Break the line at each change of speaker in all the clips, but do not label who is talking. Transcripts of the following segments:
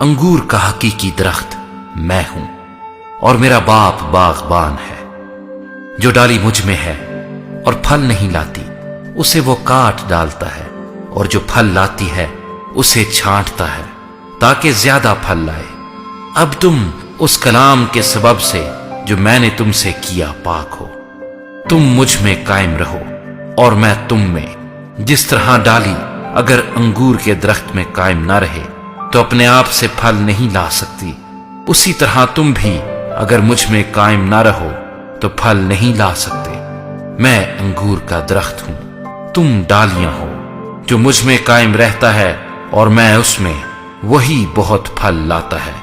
अंगूर का हकीकी दरख्त मैं हूं और मेरा बाप बागबान है। जो डाली मुझ में है और फल नहीं लाती उसे वो काट डालता है, और जो फल लाती है उसे छांटता है ताकि ज्यादा फल लाए। अब तुम उस कलाम के सबब से जो मैंने तुमसे किया पाक हो। तुम मुझ में कायम रहो और मैं तुम में। जिस तरह डाली अगर अंगूर के दरख्त में कायम ना रहे तो अपने आप से फल नहीं ला सकती, उसी तरह तुम भी अगर मुझ में कायम ना रहो तो फल नहीं ला सकते। मैं अंगूर का दरख्त हूं, तुम डालियां हो। जो मुझ में कायम रहता है और मैं उसमें, वही बहुत फल लाता है,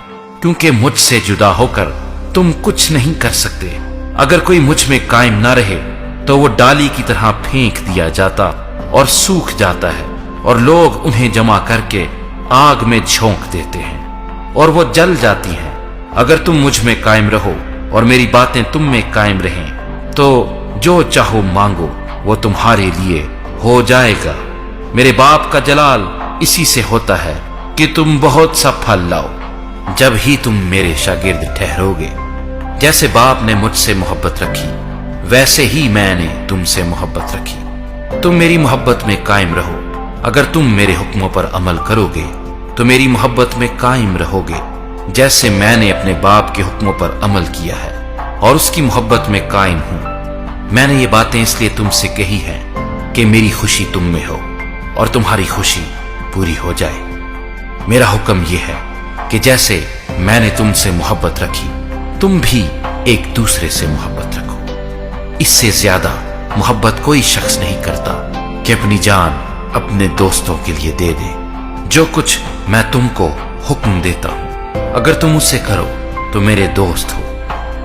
क्योंकि मुझसे जुदा होकर तुम कुछ नहीं कर सकते। अगर कोई मुझ में कायम ना रहे तो वो डाली की तरह फेंक दिया जाता और सूख जाता है, और लोग उन्हें जमा करके आग में झोंक देते हैं और वो जल जाती हैं। अगर तुम मुझ में कायम रहो और मेरी बातें तुम में कायम रहें तो जो चाहो मांगो वो तुम्हारे लिए हो जाएगा। मेरे बाप का जलाल इसी से होता है कि तुम बहुत सा फल लाओ। जब ही तुम मेरे शागिर्द ठहरोगे, जैसे बाप ने मुझसे मोहब्बत रखी वैसे ही मैंने तुमसे मोहब्बत रखी। तुम मेरी मोहब्बत में कायम रहो। अगर तुम मेरे हुक्मों पर अमल करोगे तो मेरी मोहब्बत में कायम रहोगे, जैसे मैंने अपने बाप के हुक्मों पर अमल किया है और उसकी मोहब्बत में कायम हूं। मैंने ये बातें इसलिए तुमसे कही हैं कि मेरी खुशी तुम में हो और तुम्हारी खुशी पूरी हो जाए। मेरा हुक्म यह है कि जैसे मैंने तुमसे मोहब्बत रखी तुम भी एक दूसरे से मोहब्बत रखो। इससे ज्यादा मोहब्बत कोई शख्स नहीं करता कि अपनी जान अपने दोस्तों के लिए दे दे। जो कुछ मैं तुमको हुक्म देता हूं अगर तुम उससे करो तो मेरे दोस्त हो।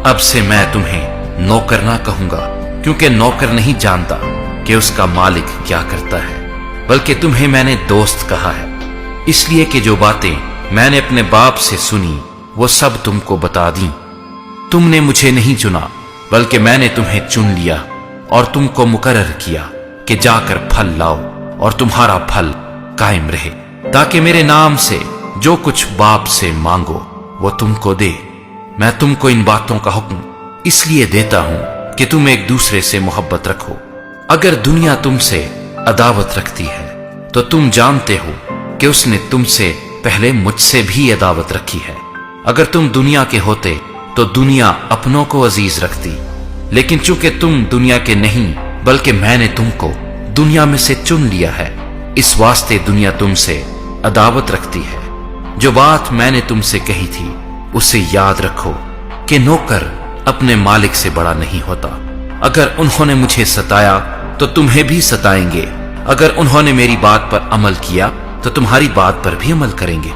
अब से मैं तुम्हें नौकर ना कहूंगा, क्योंकि नौकर नहीं जानता कि उसका मालिक क्या करता है, बल्कि तुम्हें मैंने दोस्त कहा है, इसलिए कि जो बातें मैंने अपने बाप से सुनी वो सब तुमको बता दी। तुमने मुझे नहीं चुना बल्कि मैंने तुम्हें चुन लिया और तुमको मुकर्रर किया कि जाकर फल लाओ और तुम्हारा फल कायम रहे, ताकि मेरे नाम से जो कुछ बाप से मांगो वो तुमको दे। मैं तुमको इन बातों का हुक्म इसलिए देता हूं कि तुम एक दूसरे से मोहब्बत रखो। अगर दुनिया तुमसे अदावत रखती है तो तुम जानते हो कि उसने तुमसे पहले मुझसे भी अदावत रखी है। अगर तुम दुनिया के होते तो दुनिया अपनों को अजीज रखती, लेकिन चूंकि तुम दुनिया के नहीं बल्कि मैंने तुमको दुनिया में से चुन लिया है, इस वास्ते दुनिया तुमसे अदावत रखती है। जो बात मैंने तुमसे कही थी उसे याद रखो कि नौकर अपने मालिक से बड़ा नहीं होता। अगर उन्होंने मुझे सताया तो तुम्हें भी सताएंगे। अगर उन्होंने मेरी बात पर अमल किया तो तुम्हारी बात पर भी अमल करेंगे।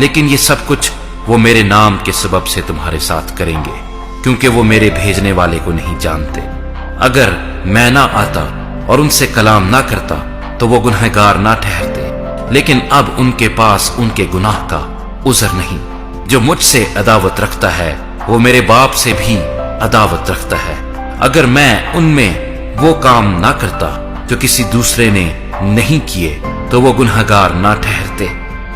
लेकिन ये सब कुछ वो मेरे नाम के सबब से तुम्हारे साथ करेंगे, क्योंकि वो मेरे भेजने वाले को नहीं जानते। अगर मैं ना आता और उनसे कलाम ना करता तो वो गुनहगार ना ठहरते, लेकिन अब उनके पास उनके गुनाह का उज़र नहीं। जो मुझसे अदावत रखता है वो मेरे बाप से भी अदावत रखता है। अगर मैं उनमें वो काम ना करता जो किसी दूसरे ने नहीं किए तो वो गुनहगार ना ठहरते।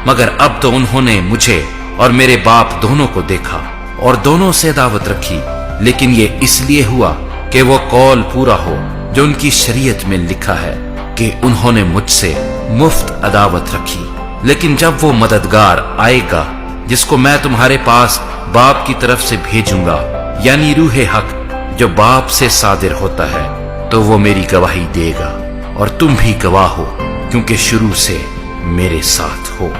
मगर अब तो उन्होंने मुझे और मेरे बाप दोनों को देखा और दोनों से अदावत रखी, लेकिन ये इसलिए हुआ कि वो कौल पूरा हो जो उनकी शरीयत में लिखा है कि उन्होंने मुझसे मुफ्त अदावत रखी। लेकिन जब वो मददगार आएगा जिसको मैं तुम्हारे पास बाप की तरफ से भेजूंगा, यानी रूहे हक जो बाप से सादिर होता है, तो वो मेरी गवाही देगा और तुम भी गवाह हो, क्योंकि शुरू से मेरे साथ हो।